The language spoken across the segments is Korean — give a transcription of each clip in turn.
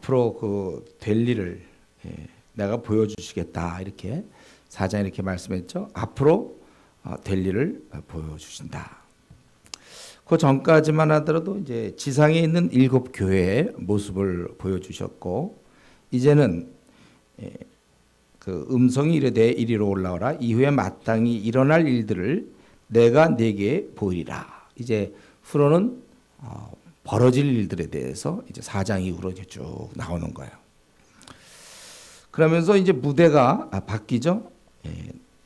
앞으로 그 될 일을 내가 보여주시겠다 이렇게 사장이 이렇게 말씀했죠. 앞으로 될 일을 보여주신다. 그 전까지만 하더라도 이제 지상에 있는 7교회의 모습을 보여주셨고 이제는 그 음성이 이르되 이리로 올라오라 이후에 마땅히 일어날 일들을 내가 네게 보이리라. 이제 후로는 벌어질 일들에 대해서 이제 4장 이후로 이제 쭉 나오는 거예요. 그러면서 이제 무대가 바뀌죠.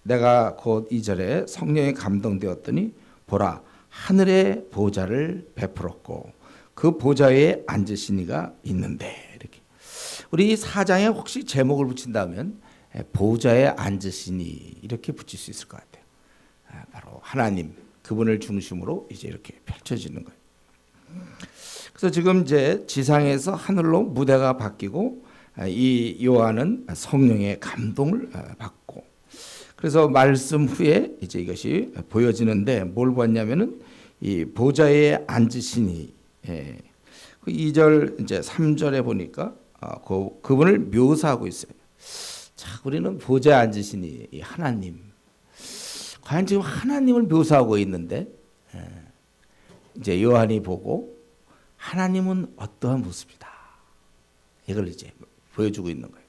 내가 곧 2절에 성령에 감동되었더니 보라 하늘의 보좌를 베풀었고 그 보좌에 앉으신 이가 있는데 이렇게 우리 4장에 혹시 제목을 붙인다면 보좌에 앉으신 이 이렇게 붙일 수 있을 것 같아요. 바로 하나님 그분을 중심으로 이제 이렇게 펼쳐지는 거예요. 그래서 지금 이제 지상에서 하늘로 무대가 바뀌고 이 요한은 성령의 감동을 받고 그래서 말씀 후에 이제 이것이 보여지는데 뭘 보았냐면은 이 보좌에 앉으시니 2절 이제 3절에 보니까 그분을 묘사하고 있어요. 자, 우리는 보좌에 앉으시니 이 하나님 과연 지금 하나님을 묘사하고 있는데 이제 요한이 보고 하나님은 어떠한 모습이다 이걸 이제 보여주고 있는 거예요.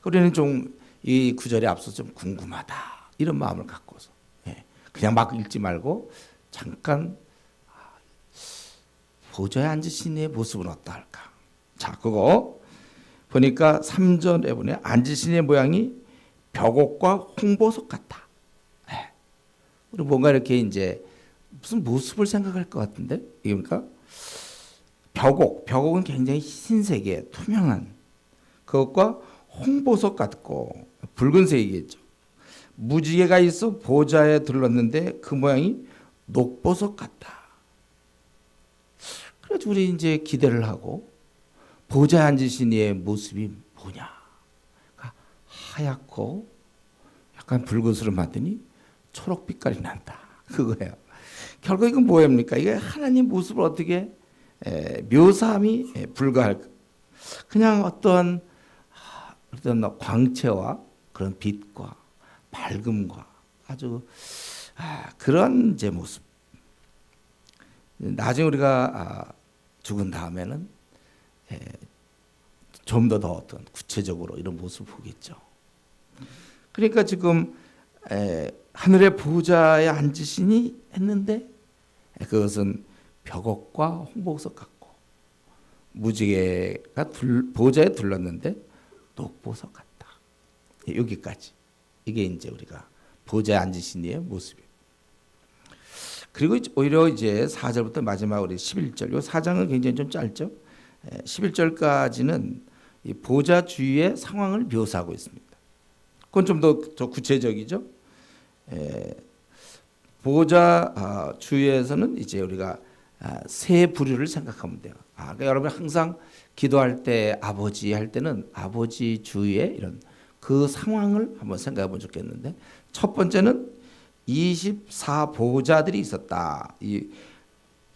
우리는 좀 이 구절에 앞서 좀 궁금하다 이런 마음을 갖고서 그냥 막 읽지 말고 잠깐 보좌에 앉으신 이의 모습은 어떠할까? 자, 그거 보니까 3절에 보니 앉으신 이의 모양이 벽옥과 홍보석 같다. 우리 뭔가 이렇게 이제 무슨 모습을 생각할 것 같은데 그러니까 벽옥은 굉장히 흰색의 투명한 그것과 홍보석 같고 붉은색이겠죠. 무지개가 있어 보좌에 들렀는데 그 모양이 녹보석 같다. 그래서 우리 이제 기대를 하고 보좌에 앉으신 이의 모습이 뭐냐? 그러니까 하얗고 약간 붉은스름하더니 초록빛깔이 난다. 그거예요. 결국 이건 뭐입니까? 이게 하나님 모습을 어떻게 묘사함이 불가할까? 그냥 어떤 광채와 그런 빛과 밝음과 아주 그런 제 모습. 나중에 우리가 죽은 다음에는 좀 더 어떤 구체적으로 이런 모습을 보겠죠. 그러니까 지금 하늘의 보좌에 앉으시니 했는데 그것은 벽옥과 홍보석 같고 무지개가 보좌에 둘렀는데 녹보석 같다. 여기까지. 이게 이제 우리가 보좌에 앉으신 이의 모습이에요. 그리고 오히려 이제 4절부터 마지막 우리 11절. 요 4장은 굉장히 좀 짧죠. 11절까지는 이 보좌 주위의 상황을 묘사하고 있습니다. 그건 좀 더 구체적이죠. 보좌 주위에서는 이제 우리가 세 부류를 생각하면 돼요. 그러니까 여러분 항상 기도할 때 아버지 할 때는 아버지 주위에 이런 그 상황을 한번 생각해 보면 좋겠는데 첫 번째는 24보좌들이 있었다. 이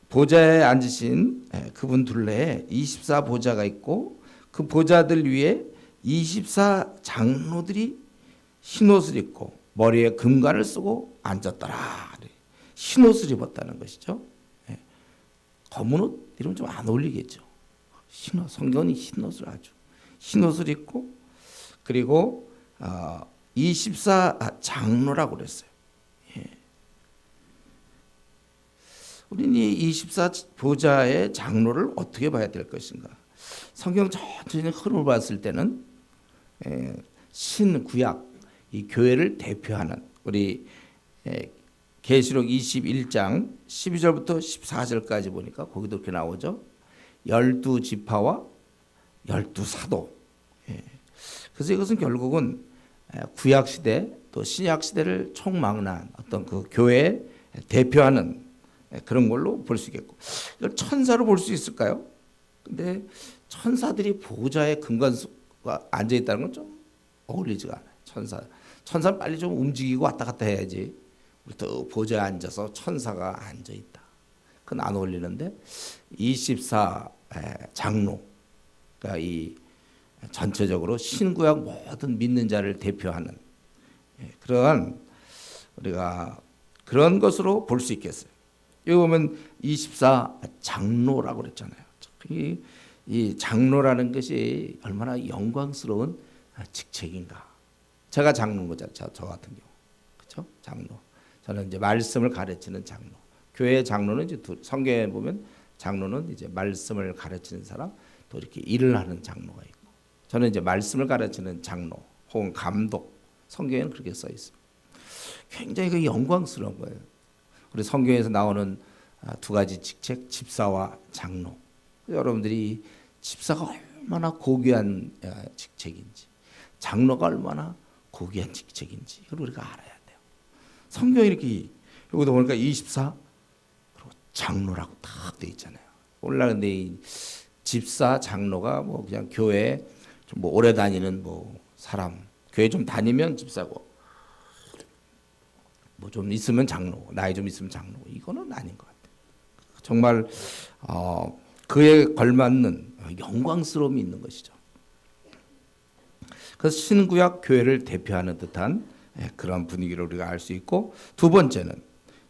보좌에 앉으신 그분 둘레에 24보좌가 있고 그 보좌들 위에 24장로들이 흰옷을 입고 머리에 금관을 쓰고 앉았더라. 흰옷을 입었다는 것이죠. 검은 옷 이러면 좀 안 어울리겠죠. 흰옷, 성경이 흰옷을 아주 흰옷을 입고 그리고 24장로라고 그랬어요. 우리는 이 24보좌의 장로를 어떻게 봐야 될 것인가? 성경 전체의 흐름을 봤을 때는 신구약 이 교회를 대표하는 우리 계시록 21장 12절부터 14절까지 보니까 거기도 이렇게 나오죠. 12지파와 12사도. 그래서 이것은 결국은 구약 시대 또 신약 시대를 총망라한 어떤 그 교회에 대표하는 그런 걸로 볼 수 있겠고 이걸 천사로 볼 수 있을까요? 근데 천사들이 보좌에 금관수가 앉아 있다는 건 좀 어울리지가 않아요. 천사는 빨리 좀 움직이고 왔다 갔다 해야지. 우리 또 보좌에 앉아서 천사가 앉아 있다. 그건 안 어울리는데 24 장로 그러니까 이 전체적으로 신구약 모든 믿는 자를 대표하는 그러한 우리가 그런 것으로 볼 수 있겠어요. 여기 보면 24 장로라고 그랬잖아요. 이 장로라는 것이 얼마나 영광스러운 직책인가. 제가 장로인 거잖아요. 저 같은 경우. 그렇죠? 장로. 저는 이제 말씀을 가르치는 장로. 교회 장로는 이제 성경에 보면 장로는 이제 말씀을 가르치는 사람, 또 이렇게 일을 하는 장로가 있고. 저는 이제 말씀을 가르치는 장로, 혹은 감독. 성경에는 그렇게 써 있어요. 굉장히 그 영광스러운 거예요. 우리 성경에서 나오는 두 가지 직책, 집사와 장로. 여러분들이 집사가 얼마나 고귀한 직책인지, 장로가 얼마나 고귀한 직책인지 이걸 우리가 알아야 돼요. 성경에 이렇게 여기도 보니까 24 그리고 장로라고 딱 돼 있잖아요. 오늘날 근데 이 집사, 장로가 뭐 그냥 교회 좀 뭐 오래 다니는 뭐 사람, 교회 좀 다니면 집사고, 뭐 좀 있으면 장로, 나이 좀 있으면 장로, 이거는 아닌 것 같아요. 정말 그에 걸맞는 영광스러움이 있는 것이죠. 그래서 신구약 교회를 대표하는 듯한 그런 분위기를 우리가 알 수 있고, 두 번째는,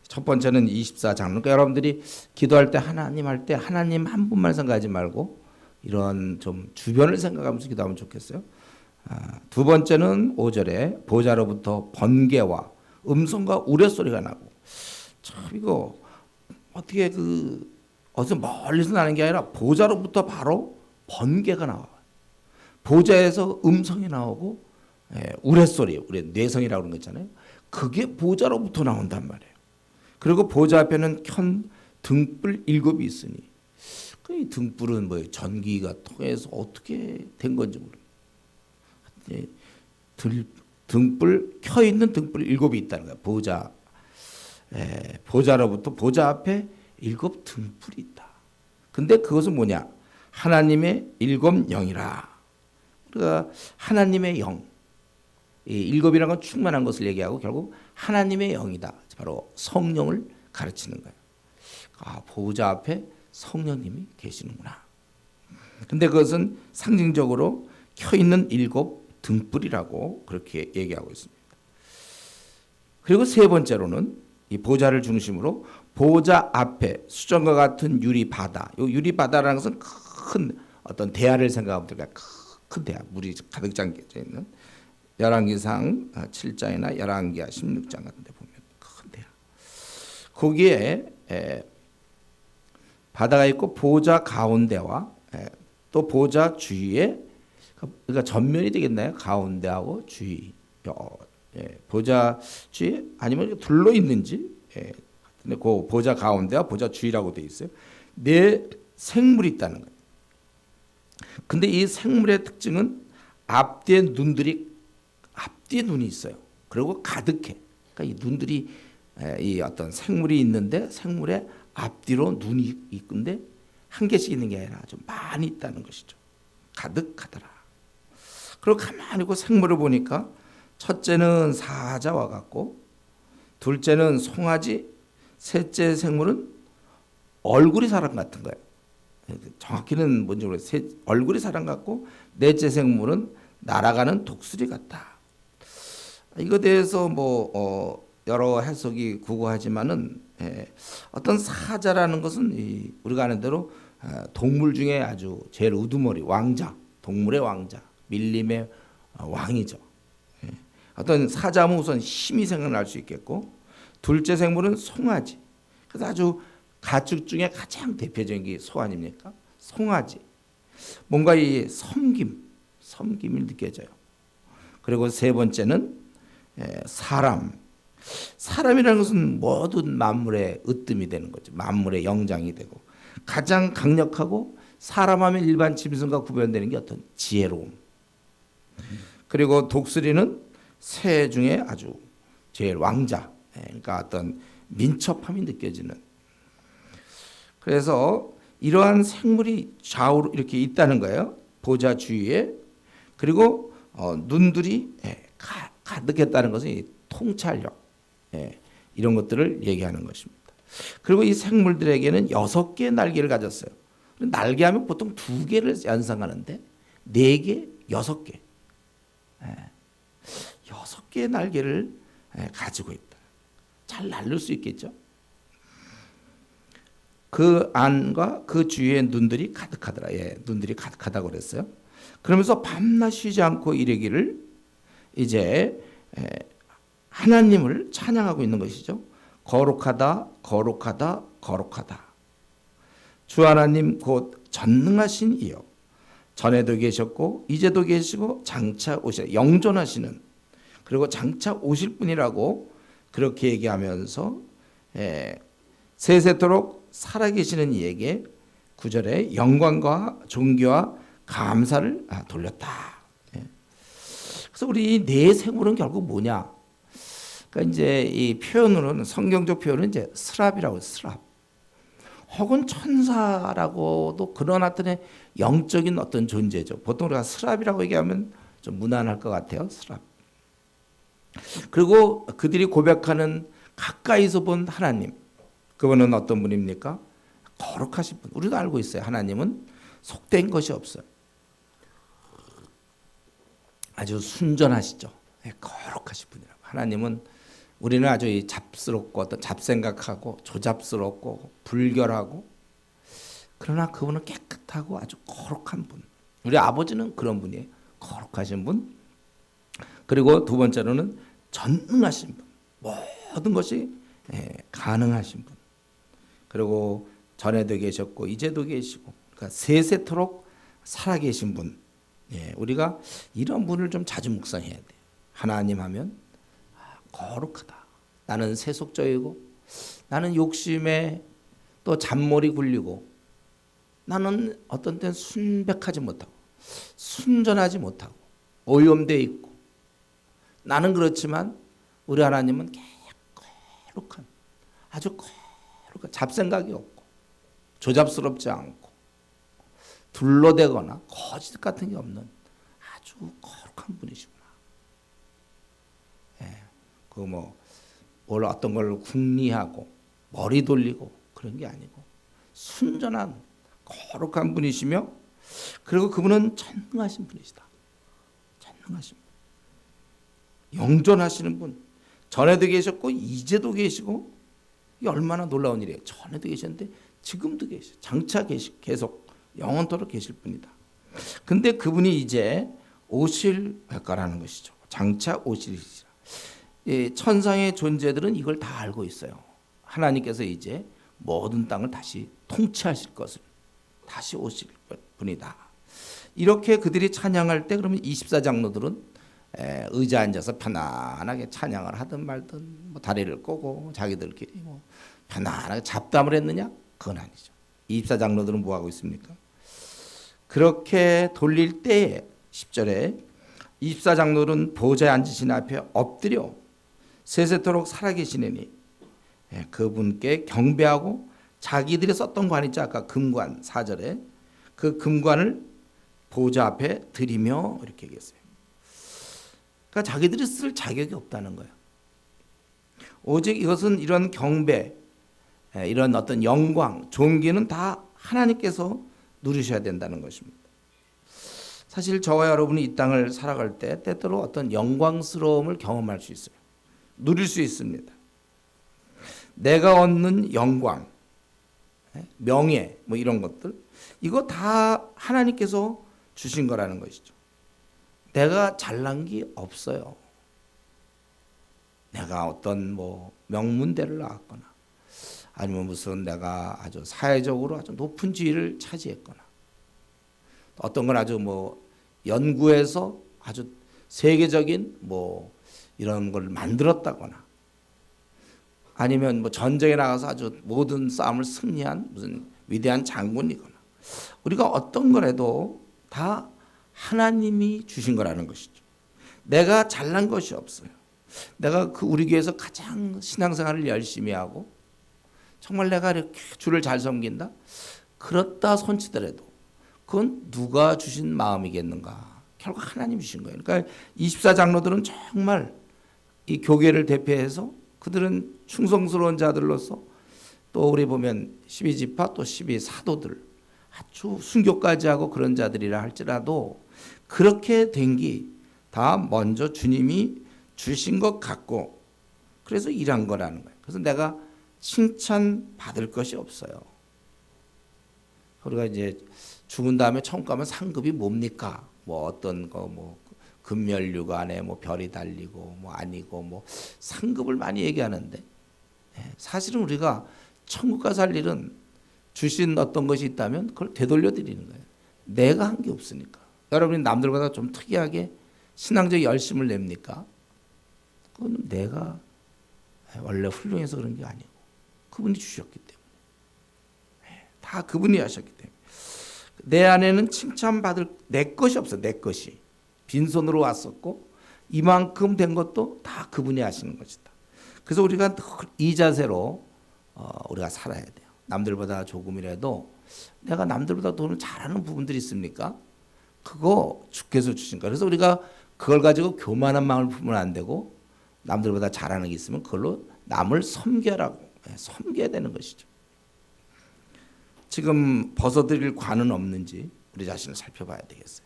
첫 번째는 24 장로. 그러니까 여러분들이 기도할 때 하나님 할 때 하나님 한 분만 생각하지 말고 이런 좀 주변을 생각하면서 기도하면 좋겠어요. 두 번째는 5절에 보좌로부터 번개와 음성과 우레소리가 나고, 참 이거 어떻게 어디서 멀리서 나는 게 아니라 보좌로부터 바로 번개가 나와요. 보좌에서 음성이 나오고 우레소리, 우리 뇌성이라고 그런 거 있잖아요. 그게 보좌로부터 나온단 말이에요. 그리고 보좌 앞에는 켠 등불 7이 있으니, 이 등불은 뭐예요? 전기가 통해서 어떻게 된 건지 모르겠어요. 등불 켜 있는 등불 7이 있다는 거예요. 보좌로부터 보좌 앞에 7 등불이 있다. 근데 그것은 뭐냐? 하나님의 7 영이라. 그러니까 하나님의 영. 이 7이라는 건 충만한 것을 얘기하고 결국 하나님의 영이다. 바로 성령을 가르치는 거예요. 보좌 앞에 성령님이 계시는구나. 근데 그것은 상징적으로 켜 있는 7 등불이라고 그렇게 얘기하고 있습니다. 그리고 세 번째로는 이 보좌를 중심으로 보좌 앞에 수정과 같은 유리 바다. 이 유리 바다라는 것은 큰 어떤 대야를 생각하면 될까요? 큰 대야, 물이 가득 잠겨 있는. 열왕기상 7장이나 열왕기하 16장 같은 데 보면 큰 대야. 거기에 바다가 있고 보좌 가운데와 또 보좌 주위에, 그러니까 전면이 되겠나요? 가운데하고 주위. 보좌 주위 아니면 둘러 있는지. 근데 그 보좌 가운데와 보좌 주위라고 되어 있어요. 네 생물이 있다는 거예요. 근데 이 생물의 특징은 앞뒤에 눈이 있어요. 그리고 가득해. 그러니까 이 눈들이 이 어떤 생물이 있는데 생물의 앞뒤로 눈이 있는데 한 개씩 있는 게 아니라 좀 많이 있다는 것이죠. 가득하더라. 그리고 가만히 그 생물을 보니까 첫째는 사자와 같고, 둘째는 송아지, 셋째 생물은 얼굴이 사람 같은 거예요. 정확히는 뭔지 모르겠어요. 얼굴이 사람 같고, 넷째 생물은 날아가는 독수리 같다. 이거 대해서 뭐 여러 해석이 구구하지만은 어떤 사자라는 것은 우리가 아는 대로 동물 중에 아주 제일 우두머리 왕자, 동물의 왕자, 밀림의 왕이죠. 어떤 사자면 우선 힘이 생각날 수 있겠고, 둘째 생물은 송아지. 그래서 아주 가축 중에 가장 대표적인 게 소 아닙니까? 송아지. 뭔가 이 섬김이 느껴져요. 그리고 세 번째는 사람이라는 것은 모든 만물의 으뜸이 되는 거죠. 만물의 영장이 되고, 가장 강력하고 사람하면 일반 짐승과 구별되는 게 어떤 지혜로움. 그리고 독수리는 새 중에 아주 제일 왕자. 그러니까 어떤 민첩함이 느껴지는. 그래서 이러한 생물이 좌우로 이렇게 있다는 거예요. 보좌 주위에. 그리고 눈들이 가득했다는 것은 이 통찰력, 이런 것들을 얘기하는 것입니다. 그리고 이 생물들에게는 6개의 날개를 가졌어요. 날개 하면 보통 2개를 연상하는데 4개, 6개. 6개의 날개를 가지고 있다. 잘 날릴 수 있겠죠? 그 안과 그 주위에 눈들이 가득하더라. 눈들이 가득하다고 그랬어요. 그러면서 밤낮 쉬지 않고 이르기를 이제 하나님을 찬양하고 있는 것이죠. 거룩하다, 거룩하다, 거룩하다. 주 하나님 곧 전능하신 이여, 전에도 계셨고 이제도 계시고 장차 오실, 영존하시는, 그리고 장차 오실 분이라고 그렇게 얘기하면서 세세토록 살아계시는 이에게 9절에 영광과 존귀와 감사를 돌렸다. 그래서 우리 내 생물은 결국 뭐냐? 그러니까 이제 이 표현으로는, 성경적 표현은 이제 스랍이라고 해요. 스랍. 혹은 천사라고도 그런 어떤 영적인 어떤 존재죠. 보통 우리가 스랍이라고 얘기하면 좀 무난할 것 같아요. 스랍. 그리고 그들이 고백하는 가까이서 본 하나님, 그분은 어떤 분입니까? 거룩하신 분. 우리도 알고 있어요. 하나님은 속된 것이 없어요. 아주 순전하시죠. 거룩하신 분이라고. 하나님은, 우리는 아주 잡스럽고 어떤 잡생각하고 조잡스럽고 불결하고, 그러나 그분은 깨끗하고 아주 거룩한 분. 우리 아버지는 그런 분이에요. 거룩하신 분. 그리고 두 번째로는 전능하신 분. 모든 것이 가능하신 분. 그리고 전에도 계셨고 이제도 계시고, 그러니까 세세토록 살아계신 분. 우리가 이런 분을 좀 자주 묵상해야 돼요. 하나님 하면 거룩하다. 나는 세속적이고, 나는 욕심에 또 잔머리 굴리고, 나는 어떤 때는 순백하지 못하고 순전하지 못하고 오염되어 있고, 나는 그렇지만 우리 하나님은 거룩한, 아주 거룩한, 잡생각이 없고 조잡스럽지 않고 둘러대거나 거짓 같은 게 없는 아주 거룩한 분이시구나. 뭘 어떤 걸 궁리하고 머리 돌리고 그런 게 아니고 순전한 거룩한 분이시며, 그리고 그분은 전능하신 분이시다. 전능하신 분. 영존하시는 분. 전에도 계셨고 이제도 계시고, 이게 얼마나 놀라운 일이에요. 전에도 계셨는데 지금도 계시고 장차 계속 영원토록 계실 분이다. 근데 그분이 이제 오실 거라는 것이죠. 장차 오시리라. 천상의 존재들은 이걸 다 알고 있어요. 하나님께서 이제 모든 땅을 다시 통치하실 것을, 다시 오실 분이다. 이렇게 그들이 찬양할 때, 그러면 24장로들은 의자 앉아서 편안하게 찬양을 하든 말든, 뭐 다리를 꼬고 자기들끼리 뭐 편안하게 잡담을 했느냐? 그건 아니죠. 24장로들은 뭐 하고 있습니까? 그렇게 돌릴 때에 10절에 24장로는 보좌에 앉으신 앞에 엎드려 세세토록 살아계시느니 그분께 경배하고, 자기들이 썼던 관 있죠. 아까 금관 4절에 그 금관을 보좌 앞에 드리며 이렇게 얘기했어요. 그러니까 자기들이 쓸 자격이 없다는 거예요. 오직 이것은 이런 경배, 이런 어떤 영광, 존귀는 다 하나님께서 누리셔야 된다는 것입니다. 사실 저와 여러분이 이 땅을 살아갈 때 때때로 어떤 영광스러움을 경험할 수 있어요. 누릴 수 있습니다. 내가 얻는 영광, 명예, 뭐 이런 것들, 이거 다 하나님께서 주신 거라는 것이죠. 내가 잘난 게 없어요. 내가 어떤 뭐 명문대를 나왔거나, 아니면 무슨 내가 아주 사회적으로 아주 높은 지위를 차지했거나, 어떤 건 아주 뭐 연구해서 아주 세계적인 뭐 이런 걸 만들었다거나, 아니면 뭐 전쟁에 나가서 아주 모든 싸움을 승리한 무슨 위대한 장군이거나, 우리가 어떤 거라도 다 하나님이 주신 거라는 것이죠. 내가 잘난 것이 없어요. 내가 우리 교회에서 가장 신앙생활을 열심히 하고 정말 내가 이렇게 주를 잘 섬긴다, 그렇다 손치더라도 그건 누가 주신 마음이겠는가? 결국 하나님 주신 거예요. 그러니까 24장로들은 정말 이 교계를 대표해서 그들은 충성스러운 자들로서, 또 우리 보면 12지파 또 12사도들, 아주 순교까지 하고 그런 자들이라 할지라도 그렇게 된 게 다 먼저 주님이 주신 것 같고 그래서 일한 거라는 거예요. 그래서 내가 칭찬받을 것이 없어요. 우리가 이제 죽은 다음에 천국 가면 상급이 뭡니까? 뭐 어떤 거 뭐 금멸류관에 뭐 별이 달리고 뭐 아니고 뭐 상급을 많이 얘기하는데 사실은 우리가 천국 가서 할 일은 주신 어떤 것이 있다면 그걸 되돌려 드리는 거예요. 내가 한 게 없으니까. 여러분이 남들보다 좀 특이하게 신앙적 열심을 냅니까? 그건 내가 원래 훌륭해서 그런 게 아니고 그분이 주셨기 때문에 다 그분이 하셨기 때문에 내 안에는 칭찬받을 내 것이 없어. 내 것이 빈손으로 왔었고 이만큼 된 것도 다 그분이 하시는 것이다. 그래서 우리가 늘 이 자세로 우리가 살아야 돼요. 남들보다 조금이라도 내가 남들보다 돈을 잘하는 부분들이 있습니까? 그거 주께서 주신 거예요. 그래서 우리가 그걸 가지고 교만한 마음을 품으면 안 되고 남들보다 잘하는 게 있으면 그걸로 남을 섬겨라고 섬겨야 되는 것이죠. 지금 벗어드릴 관은 없는지 우리 자신을 살펴봐야 되겠어요.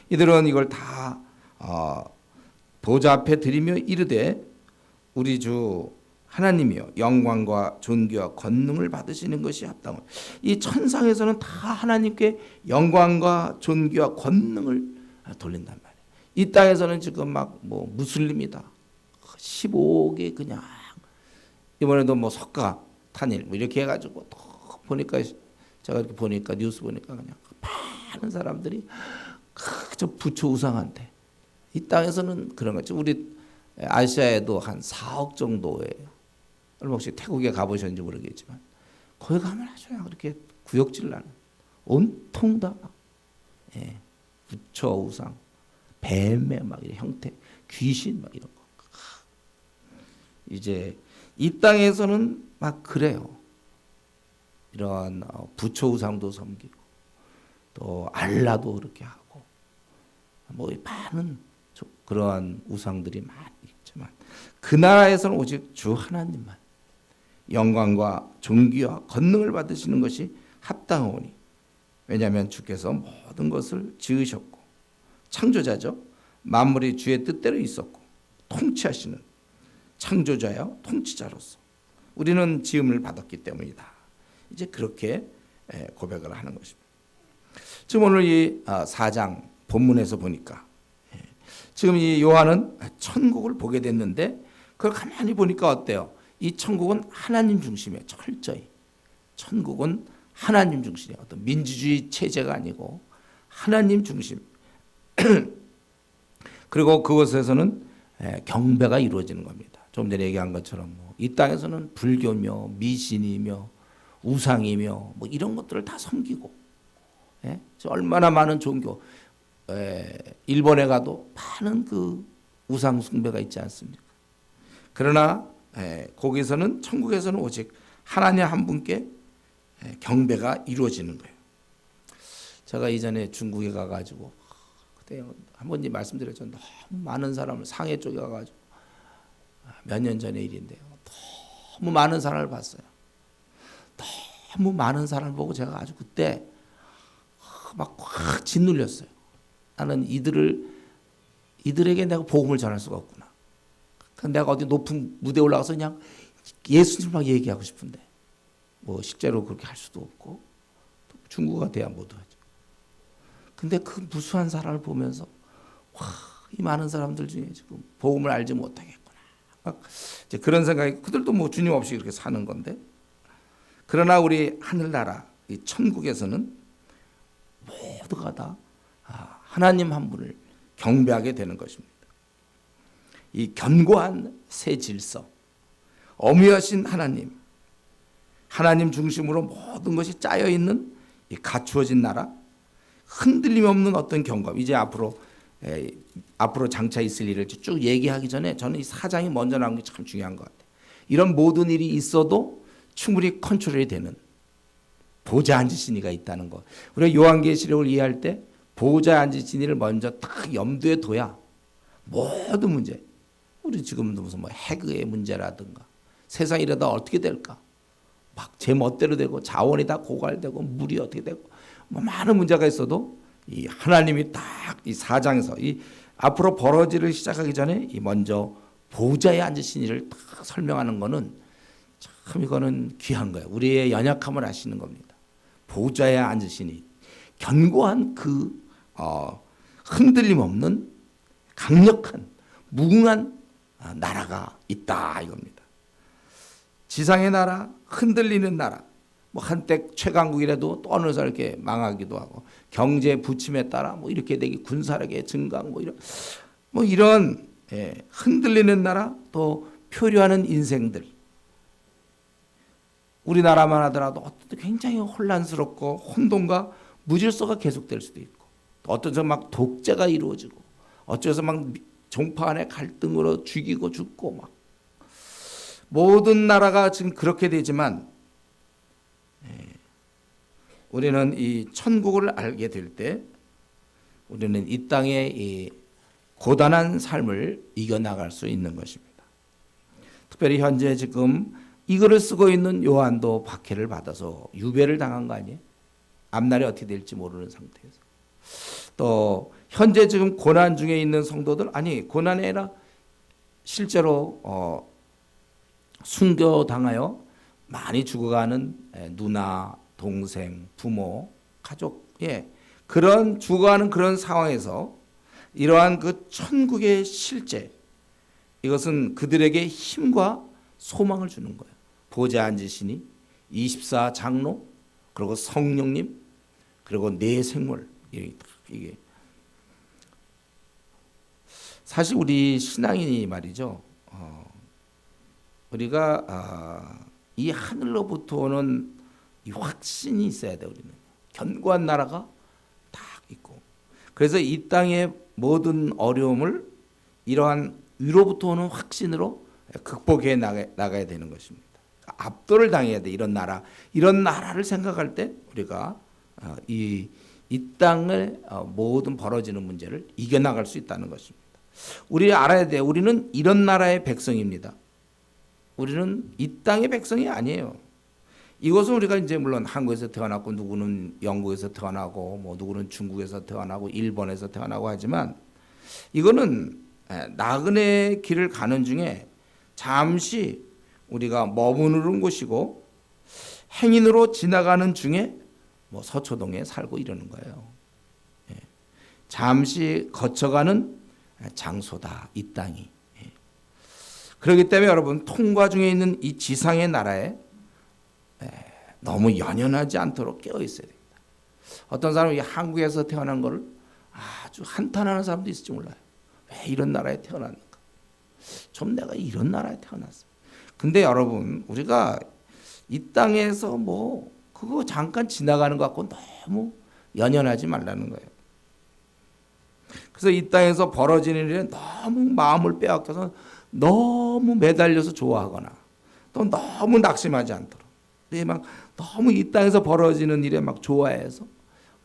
이들은 이걸 다 보좌 앞에 드리며 이르되 우리 주 하나님이여 영광과 존귀와 권능을 받으시는 것이 합당하오. 이 천상에서는 다 하나님께 영광과 존귀와 권능을 돌린단 말이에요. 이 땅에서는 지금 막 뭐 무슬림이다 15억이 그냥 이번에도 뭐 석가 탄일 뭐 이렇게 해가지고 또 보니까 제가 이렇게 보니까 뉴스 보니까 그냥 많은 사람들이 저 부처 우상한테 이 땅에서는 그런 거죠. 우리 아시아에도 한 4억 정도예요. 얼마 혹시 태국에 가보셨는지 모르겠지만 거기 가면 아주 그렇게 구역질 나는 온통 다 부처 우상, 뱀의 막 이런 형태, 귀신 막 이런 거. 이제 이 땅에서는 막 그래요. 이런 부처 우상도 섬기고 또 알라도 그렇게 하고 뭐 많은 그러한 우상들이 많이 있지만 그 나라에서는 오직 주 하나님만 영광과 존귀와 권능을 받으시는 것이 합당하오니 왜냐하면 주께서 모든 것을 지으셨고 창조자죠. 만물이 주의 뜻대로 있었고 통치하시는 창조자여 통치자로서 우리는 지음을 받았기 때문이다. 이제 그렇게 고백을 하는 것입니다. 지금 오늘 이 4장 본문에서 보니까 지금 이 요한은 천국을 보게 됐는데 그걸 가만히 보니까 어때요? 이 천국은 하나님 중심이에요. 철저히. 천국은 하나님 중심이에요. 어떤 민주주의 체제가 아니고 하나님 중심. 그리고 그곳에서는 경배가 이루어지는 겁니다. 좀 전에 얘기한 것처럼 이 땅에서는 불교며 미신이며 우상이며 뭐 이런 것들을 다 섬기고 얼마나 많은 종교 일본에 가도 많은 그 우상 숭배가 있지 않습니까? 그러나 거기서는 천국에서는 오직 하나님 한 분께 경배가 이루어지는 거예요. 제가 이전에 중국에 가가지고 그때 한 번님 말씀드렸죠. 너무 많은 사람을 상해 쪽에 가가지고 몇 년 전의 일인데요. 너무 많은 사람을 봤어요. 너무 많은 사람을 보고 제가 아주 그때 막 확 짓눌렸어요. 나는 이들에게 내가 복음을 전할 수가 없구나. 내가 어디 높은 무대에 올라가서 그냥 예수님 막 얘기하고 싶은데 뭐 실제로 그렇게 할 수도 없고 중국어가 돼야 못 하죠. 근데 그 무수한 사람을 보면서 와, 이 많은 사람들 중에 지금 복음을 알지 못하겠구나. 막 이제 그런 생각이 그들도 뭐 주님 없이 이렇게 사는 건데 그러나 우리 하늘나라 이 천국에서는 모두가 다 하나님 한 분을 경배하게 되는 것입니다. 이 견고한 새 질서, 어미하신 하나님, 하나님 중심으로 모든 것이 짜여 있는 이 갖추어진 나라, 흔들림 없는 어떤 경험. 이제 앞으로 장차 있을 일을 쭉 얘기하기 전에 저는 이 4장이 먼저 나온 게 참 중요한 것 같아요. 이런 모든 일이 있어도 충분히 컨트롤이 되는 보좌 앉으신 이가 있다는 것. 우리가 요한계시록을 이해할 때 보좌 앉으신 이를 먼저 딱 염두에 둬야 모든 문제, 우리 지금도 무슨 뭐 해그의 문제라든가 세상이 이러다 어떻게 될까, 막 제 멋대로 되고 자원이 다 고갈되고 물이 어떻게 되고 뭐 많은 문제가 있어도 이 하나님이 딱 이 4장에서 이 앞으로 벌어지를 시작하기 전에 이 먼저 보좌에 앉으신 이를 딱 설명하는 거는 참 이거는 귀한 거예요. 우리의 연약함을 아시는 겁니다. 보좌에 앉으시니 견고한 그 흔들림 없는 강력한 무궁한 나라가 있다 이겁니다. 지상의 나라, 흔들리는 나라. 뭐 한때 최강국이라도 또 어느새 이렇게 망하기도 하고 경제 부침에 따라 뭐 이렇게 되기 군사력의 증강 뭐 이런 흔들리는 나라 또 표류하는 인생들. 우리나라만 하더라도 어떤 굉장히 혼란스럽고 혼돈과 무질서가 계속될 수도 있고 어떤 데서 막 독재가 이루어지고 어쩌서 막 종파 간의 갈등으로 죽이고 죽고 막 모든 나라가 지금 그렇게 되지만 우리는 이 천국을 알게 될 때 우리는 이 땅의 이 고단한 삶을 이겨나갈 수 있는 것입니다. 특별히 현재 지금 이 글을 쓰고 있는 요한도 박해를 받아서 유배를 당한 거 아니에요? 앞날이 어떻게 될지 모르는 상태에서. 또 현재 지금 고난 중에 있는 성도들, 아니 고난이 아니라 실제로 순교당하여 많이 죽어가는 누나, 동생, 부모, 가족, 그런 죽어가는 그런 상황에서 이러한 그 천국의 실제, 이것은 그들에게 힘과 소망을 주는 거예요. 보좌에 앉으시니 24 장로, 그리고 성령님, 그리고 내 생물, 이게 사실 우리 신앙인이 말이죠. 우리가 이 하늘로부터 오는 이 확신이 있어야 돼. 우리는 견고한 나라가 딱 있고, 그래서 이 땅의 모든 어려움을 이러한 위로부터 오는 확신으로 극복해 나가야 되는 것입니다. 압도를 당해야 돼. 이런 나라를 생각할 때 우리가 이 땅을 모든 벌어지는 문제를 이겨나갈 수 있다는 것입니다. 우리 알아야 돼. 우리는 이런 나라의 백성입니다. 우리는 이 땅의 백성이 아니에요. 이것은 우리가 이제 물론 한국에서 태어났고 누구는 영국에서 태어나고 뭐 누구는 중국에서 태어나고 일본에서 태어나고 하지만 이거는 나그네 길을 가는 중에 잠시 우리가 머무르는 곳이고 행인으로 지나가는 중에 뭐 서초동에 살고 이러는 거예요. 잠시 거쳐가는 장소다, 이 땅이. 그렇기 때문에 여러분 통과 중에 있는 이 지상의 나라에 너무 연연하지 않도록 깨어 있어야 됩니다. 어떤 사람이 한국에서 태어난 것을 아주 한탄하는 사람도 있을지 몰라요. 왜 이런 나라에 태어났는가? 좀 내가 이런 나라에 태어났어. 근데 여러분 우리가 이 땅에서 뭐 그거 잠깐 지나가는 것 같고 너무 연연하지 말라는 거예요. 그래서 이 땅에서 벌어지는 일에 너무 마음을 빼앗겨서 너무 매달려서 좋아하거나 또 너무 낙심하지 않도록 막 너무 이 땅에서 벌어지는 일에 막 좋아해서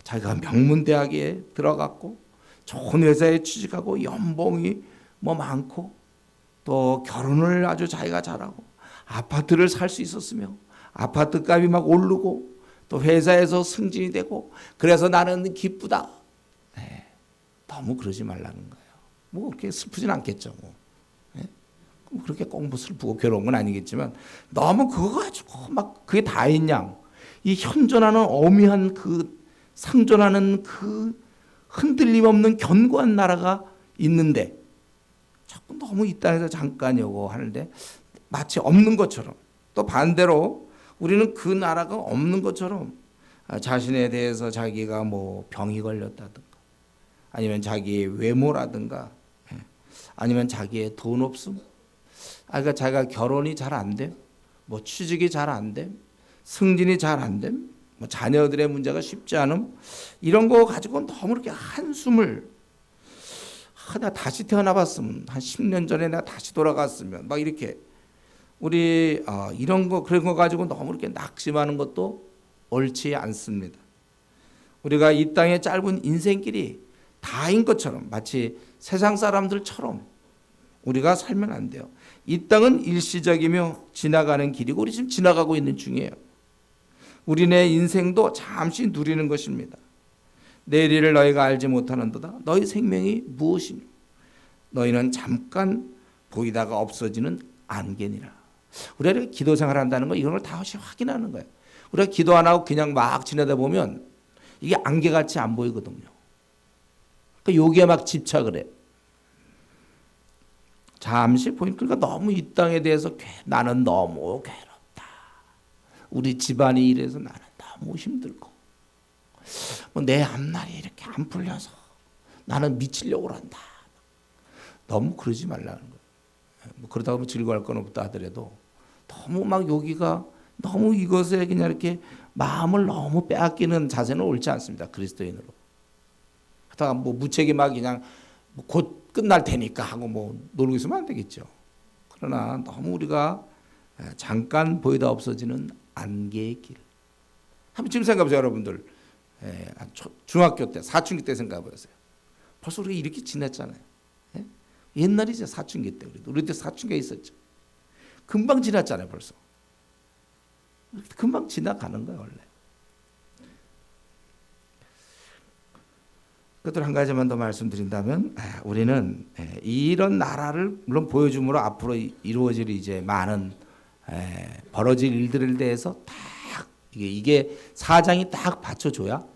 자기가 명문대학에 들어갔고 좋은 회사에 취직하고 연봉이 뭐 많고 또 결혼을 아주 자기가 잘하고 아파트를 살 수 있었으며 아파트 값이 막 오르고 또 회사에서 승진이 되고 그래서 나는 기쁘다. 너무 그러지 말라는 거예요. 뭐 그렇게 슬프진 않겠죠. 뭐 그렇게 꼭 뭐 슬프고 괴로운 건 아니겠지만 너무 그거 가지고 막 그게 다인 양 이 현존하는 어미한 그 상존하는 그 흔들림 없는 견고한 나라가 있는데 자꾸 너무 이 땅에서 잠깐이고 하는데 마치 없는 것처럼 또 반대로 우리는 그 나라가 없는 것처럼 자신에 대해서 자기가 뭐 병이 걸렸다든가 아니면 자기의 외모라든가 아니면 자기의 돈 없음 그러니까 자기가 결혼이 잘 안 돼, 뭐 취직이 잘 안 돼, 승진이 잘 안 돼, 뭐 자녀들의 문제가 쉽지 않음 이런 거 가지고 너무 이렇게 한숨을 나 다시 태어나봤으면 한 10년 전에 나 다시 돌아갔으면 막 이렇게 우리 이런 거 그런 거 가지고 너무 이렇게 낙심하는 것도 옳지 않습니다. 우리가 이 땅의 짧은 인생길이 다인 것처럼 마치 세상 사람들처럼 우리가 살면 안 돼요. 이 땅은 일시적이며 지나가는 길이고 우리 지금 지나가고 있는 중이에요. 우리네 인생도 잠시 누리는 것입니다. 내일을 너희가 알지 못하는도다. 너희 생명이 무엇이뇨? 너희는 잠깐 보이다가 없어지는 안개니라. 우리가 기도 생활한다는 거 이런 걸 다시 확인하는 거예요. 우리가 기도 안 하고 그냥 막 지내다 보면 이게 안개같이 안 보이거든요. 그러니까 여기에 막 집착을 해. 잠시 보니까 그러니까 너무 이 땅에 대해서 나는 너무 괴롭다. 우리 집안이 이래서 나는 너무 힘들고 내 앞날이 이렇게 안 풀려서 나는 미치려고 한다. 너무 그러지 말라는 거예요. 그러다가 뭐 즐거워할 건 없다 하더라도 너무 막 여기가 너무 이것에 그냥 이렇게 마음을 너무 빼앗기는 자세는 옳지 않습니다. 그리스도인으로. 하다가 뭐 무책임하게 그냥 곧 끝날 테니까 하고 뭐 놀고 있으면 안 되겠죠. 그러나 너무 우리가 잠깐 보이다 없어지는 안개의 길. 한번 지금 생각해보세요, 여러분들. 중학교 때, 사춘기 때 생각해보세요. 벌써 우리가 이렇게 지냈잖아요. 옛날이죠, 사춘기 때. 우리 때 사춘기가 있었죠. 금방 지났잖아요, 벌써. 금방 지나가는 거예요, 원래. 그것들 한 가지만 더 말씀드린다면, 우리는 이런 나라를 물론 보여줌으로 앞으로 이루어질 이제 많은 벌어질 일들에 대해서 딱 이게 사장이 딱 받쳐줘야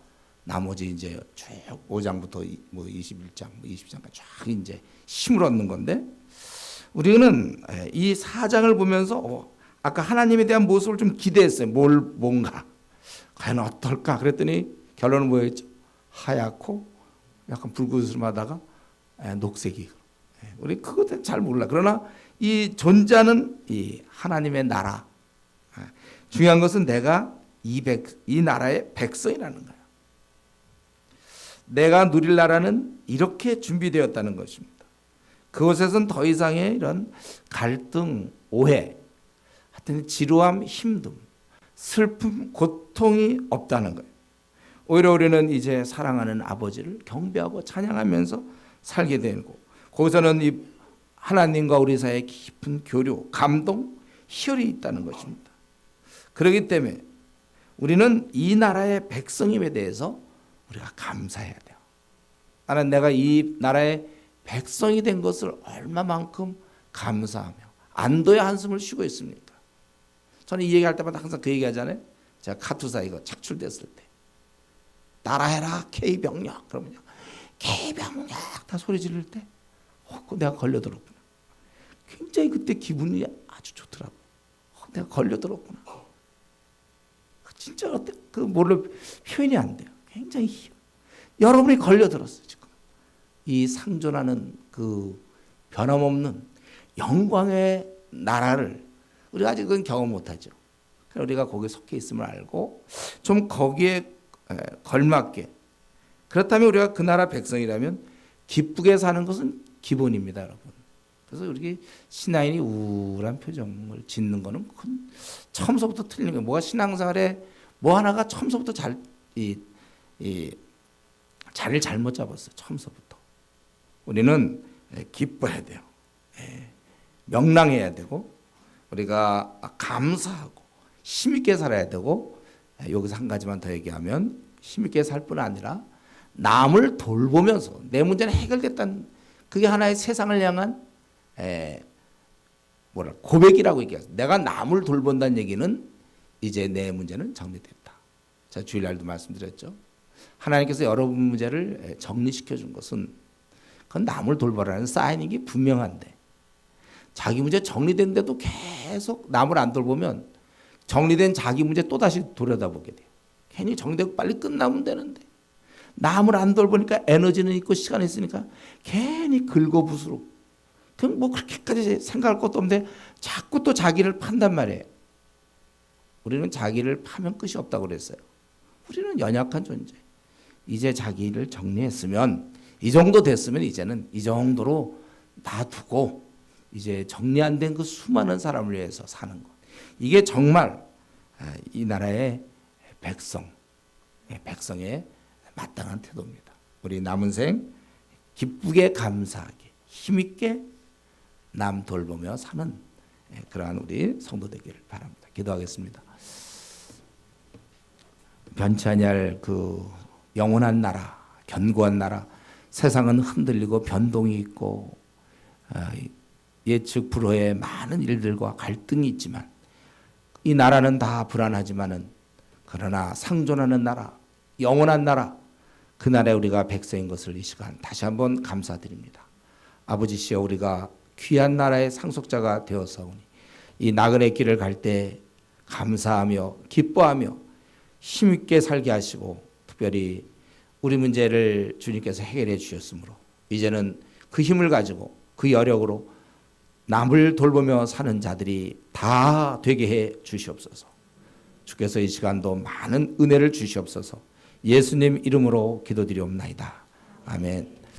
나머지 이제 쭉 5장부터 뭐 21장, 20장까지 쫙 이제 힘을 얻는 건데, 우리는 이 4장을 보면서 아까 하나님에 대한 모습을 좀 기대했어요. 뭔가 과연 어떨까? 그랬더니 결론은 뭐였죠? 하얗고 약간 붉은스름하다가 녹색이. 우리 그것도 잘 몰라. 그러나 이 존재하는 이 하나님의 나라. 중요한 것은 내가 이 나라의 백성이라는 거야. 내가 누릴 나라는 이렇게 준비되었다는 것입니다. 그곳에선 더 이상의 이런 갈등, 오해, 하여튼 지루함, 힘듦, 슬픔, 고통이 없다는 거예요. 오히려 우리는 이제 사랑하는 아버지를 경배하고 찬양하면서 살게 되고, 거기서는 이 하나님과 우리 사이의 깊은 교류, 감동, 희열이 있다는 것입니다. 그렇기 때문에 우리는 이 나라의 백성임에 대해서 우리가 감사해야 돼요. 나는 내가 이 나라의 백성이 된 것을 얼마만큼 감사하며 안도의 한숨을 쉬고 있습니까? 저는 이 얘기할 때마다 항상 그 얘기하잖아요. 제가 카투사 이거 착출됐을 때 따라해라 K병력 그러면요, K병력 다 소리 지를 때 내가 걸려들었구나. 굉장히 그때 기분이 아주 좋더라고요. 내가 걸려들었구나. 진짜 어때? 그 뭘로 표현이 안 돼요. 굉장히 여러분이 걸려들었어요. 지금 이 상존하는 그 변함없는 영광의 나라를 우리가 아직은 경험 못하죠. 우리가 거기에 속해 있음을 알고 좀 거기에 걸맞게, 그렇다면 우리가 그 나라 백성이라면 기쁘게 사는 것은 기본입니다, 여러분. 그래서 우리 신하인이 우울한 표정을 짓는 거는 처음서부터 틀린 거예요. 뭐가 신앙생활에 뭐 하나가 처음서부터 자리를 잘못 잡았어요. 처음서부터. 우리는 기뻐해야 돼요. 명랑해야 되고, 우리가 감사하고 힘있게 살아야 되고, 여기서 한 가지만 더 얘기하면 힘있게 살 뿐 아니라 남을 돌보면서 내 문제는 해결됐다는, 그게 하나의 세상을 향한 고백이라고 얘기해요. 내가 남을 돌본다는 얘기는 이제 내 문제는 정리됐다. 제가 주일날도 말씀드렸죠. 하나님께서 여러분 문제를 정리시켜 준 것은 그건 남을 돌보라는 사인이 분명한데, 자기 문제 정리된데도 계속 남을 안 돌보면 정리된 자기 문제 또다시 들여다보게 돼요. 괜히 정리되고 빨리 끝나면 되는데 남을 안 돌보니까 에너지는 있고 시간이 있으니까 괜히 긁어부스러. 그럼 뭐 그렇게까지 생각할 것도 없는데 자꾸 또 자기를 판단 말이에요. 우리는 자기를 파면 끝이 없다고 그랬어요. 우리는 연약한 존재. 이제 자기를 정리했으면, 이 정도 됐으면 이제는 이 정도로 놔두고 이제 정리 안 된 그 수많은 사람을 위해서 사는 것. 이게 정말 이 나라의 백성의 마땅한 태도입니다. 우리 남은 생 기쁘게 감사하게 힘있게 남 돌보며 사는 그러한 우리 성도 되기를 바랍니다. 기도하겠습니다. 변치 아니할 그 영원한 나라, 견고한 나라. 세상은 흔들리고 변동이 있고 예측 불허의 많은 일들과 갈등이 있지만 이 나라는 다 불안하지만은 그러나 상존하는 나라, 영원한 나라, 그 나라에 우리가 백성인 것을 이 시간 다시 한번 감사드립니다. 아버지시여, 우리가 귀한 나라의 상속자가 되었사오니 이 나그네 길을 갈 때 감사하며 기뻐하며 힘있게 살게 하시고, 특별히 우리 문제를 주님께서 해결해 주셨으므로 이제는 그 힘을 가지고 그 여력으로 남을 돌보며 사는 자들이 다 되게 해 주시옵소서. 주께서 이 시간도 많은 은혜를 주시옵소서. 예수님 이름으로 기도드리옵나이다. 아멘.